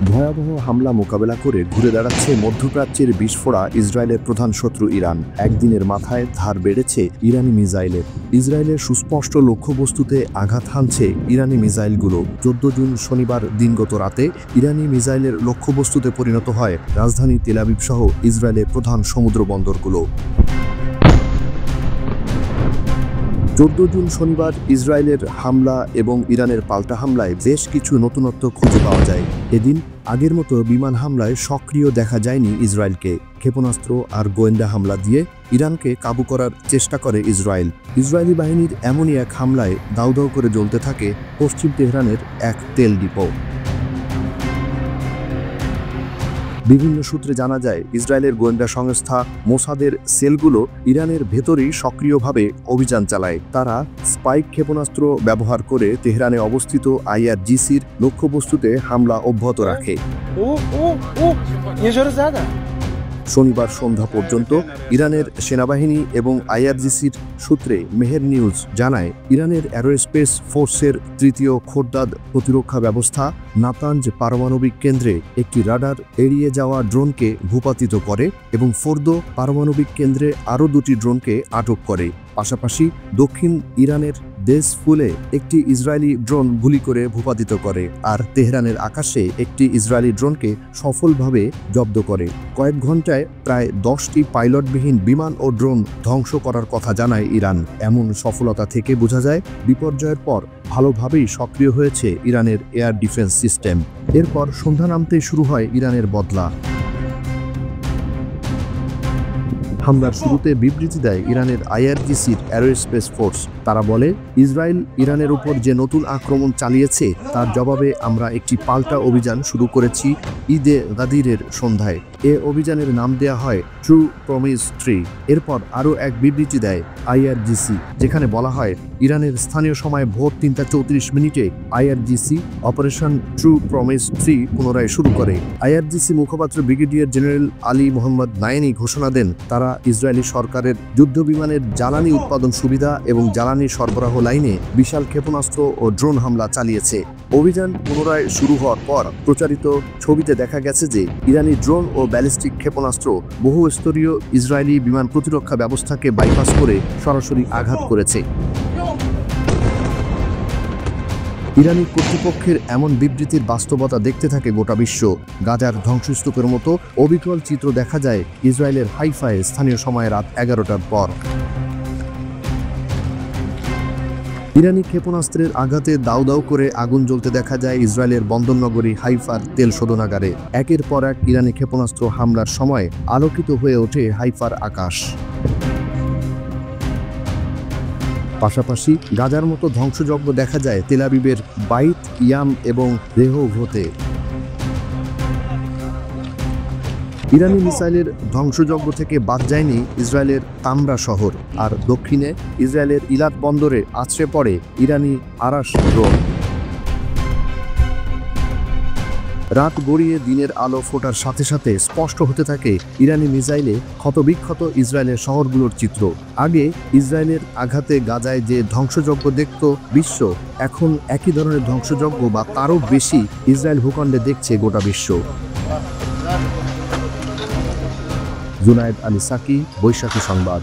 ভয়াবহ হামলা মোকাবেলা করে ঘুরে দাঁড়াচ্ছে মধ্যপ্রাচ্যের বিস্ফোরা ইসরায়েলের প্রধান শত্রু ইরান। একদিনের মাথায় ধার বেড়েছে ইরানি মিসাইলের। ইসরায়েলের সুস্পষ্ট লক্ষ্যবস্তুতে আঘাত হানছে ইরানি মিসাইলগুলো। 14 জুন শনিবার দিনগত রাতে ইরানি মিসাইলের লক্ষ্যবস্তুতে পরিণত হয় রাজধানী তেল আবিব সহ ইসরায়েলের প্রধান সমুদ্র বন্দরগুলো। 14 জুন শনিবার ইসরায়েলের হামলা এবং ইরানের পাল্টা হামলায় বেশ কিছু নতুনত্ব খুঁজে পাওয়া যায়। এদিন আগের মতো বিমান হামলায় সক্রিয় দেখা যায়নি ইসরায়েলকে। ক্ষেপণাস্ত্র আর গোয়েন্দা হামলা দিয়ে ইরানকে কাবু করার চেষ্টা করে ইসরায়েল। ইসরায়েলি বাহিনীর এমনই এক হামলায় দাউ দাউ করে জ্বলতে থাকে পশ্চিম তেহরানের এক তেল ডিপো। বিভিন্ন সূত্রে জানা যায়, ইসরায়েলের গোয়েন্দা সংস্থা মোসাদের সেলগুলো ইরানের ভেতরেই সক্রিয়ভাবে অভিযান চালায়। তারা স্পাইক ক্ষেপণাস্ত্র ব্যবহার করে তেহরানে অবস্থিত IRGCর লক্ষ্যবস্তুতে হামলা অব্যাহত রাখে। শনিবার সন্ধ্যা পর্যন্ত ইরানের সেনাবাহিনী এবং IRGCর সূত্রে মেহের নিউজ জানায়, ইরানের অ্যারোস্পেস ফোর্সের 3য় খোরদাদ প্রতিরক্ষা ব্যবস্থা নাতাঞ্জ পারমাণবিক কেন্দ্রে একটি রাডার এড়িয়ে যাওয়া ড্রোনকে ভূপাতিত করে এবং ফোর্দো পারমাণবিক কেন্দ্রে আরও 2টি ড্রোনকে আটক করে। পাশাপাশি দক্ষিণ ইরানের দেশফুলে একটি ইসরায়েলি ড্রোন গুলি করে ভূপাতিত করে, আর তেহরানের আকাশে একটি ইসরায়েলি ড্রোনকে সফলভাবে জব্দ করে। কয়েক ঘন্টায় প্রায় 10টি পাইলটবিহীন বিমান ও ড্রোন ধ্বংস করার কথা জানায় ইরান। এমন সফলতা থেকে বোঝা যায়, বিপর্যয়ের পর ভালোভাবেই সক্রিয় হয়েছে ইরানের এয়ার ডিফেন্স সিস্টেম। এরপর সন্ধ্যা নামতেই শুরু হয় ইরানের বদলা। হামলার শুরুতে বিবৃতি দেয় ইরানের IRGCর অ্যারোস্পেস ফোর্স। তারা বলে, ইসরায়েল ইরানের উপর যে নতুন আক্রমণ চালিয়েছে তার জবাবে আমরা একটি পাল্টা অভিযান শুরু করেছি ঈদে গাদিরের সন্ধ্যায়। এ অভিযানের নাম দেয়া হয় ট্রু প্রমিস 3। এরপর আরও এক বিবৃতি দেয় IRGC, যেখানে বলা হয়, ইরানের স্থানীয় সময় ভোর 3:34 IRGC অপারেশন ট্রু প্রমিস 3 পুনরায় শুরু করে। IRGC মুখপাত্র ব্রিগেডিয়ার জেনারেল আলী মোহাম্মদ নায়েনি ঘোষণা দেন, তারা ইসরায়েলি সরকারের যুদ্ধবিমানের জ্বালানি উৎপাদন সুবিধা এবং জ্বালানি সরবরাহ লাইনে বিশাল ক্ষেপণাস্ত্র ও ড্রোন হামলা চালিয়েছে। অভিযান পুনরায় শুরু হওয়ার পর প্রচারিত ছবিতে দেখা গেছে যে ইরানি ড্রোন ও ব্যালিস্টিক ক্ষেপণাস্ত্র বহুস্তরীয় ইসরায়েলি বিমান প্রতিরক্ষা ব্যবস্থাকে বাইপাস করে সরাসরি আঘাত করেছে। ইরানি কর্তৃপক্ষের এমন বিবৃতির বাস্তবতা দেখতে থাকে গোটা বিশ্ব। গাজার ধ্বংসস্তূপের মতো অবিকল চিত্র দেখা যায় ইসরায়েলের হাইফায় স্থানীয় সময় রাত 11টার পর। ইরানি ক্ষেপণাস্ত্রের আঘাতে দাউ দাউ করে আগুন জ্বলতে দেখা যায় ইসরায়েলের বন্দরনগরী হাইফার তেল শোধনাগারে। একের পর এক ইরানি ক্ষেপণাস্ত্র হামলার সময় আলোকিত হয়ে ওঠে হাইফার আকাশ। পাশাপাশি গাজার মতো ধ্বংসযজ্ঞ দেখা যায় তেল আবিবের বাইত ইয়াম এবং রেহোভোতে। ইরানি মিসাইলের ধ্বংসযজ্ঞ থেকে বাদ যায়নি ইসরায়েলের তামরা শহর, আর দক্ষিণে ইসরায়েলের ইলাত বন্দরে আছড়ে পড়ে ইরানি আরাস ড্রোন। রাত গড়িয়ে দিনের আলো ফোটার সাথে সাথে স্পষ্ট হতে থাকে ইরানি মিসাইলে ক্ষতবিক্ষত ইসরায়েলের শহরগুলোর চিত্র। আগে ইসরায়েলের আঘাতে গাজায় যে ধ্বংসযজ্ঞ দেখত বিশ্ব, এখন একই ধরনের ধ্বংসযজ্ঞ বা তারও বেশি ইসরায়েল ভূখণ্ডে দেখছে গোটা বিশ্ব। জুনায়েদ আলী সাকি, বৈশাখী সংবাদ।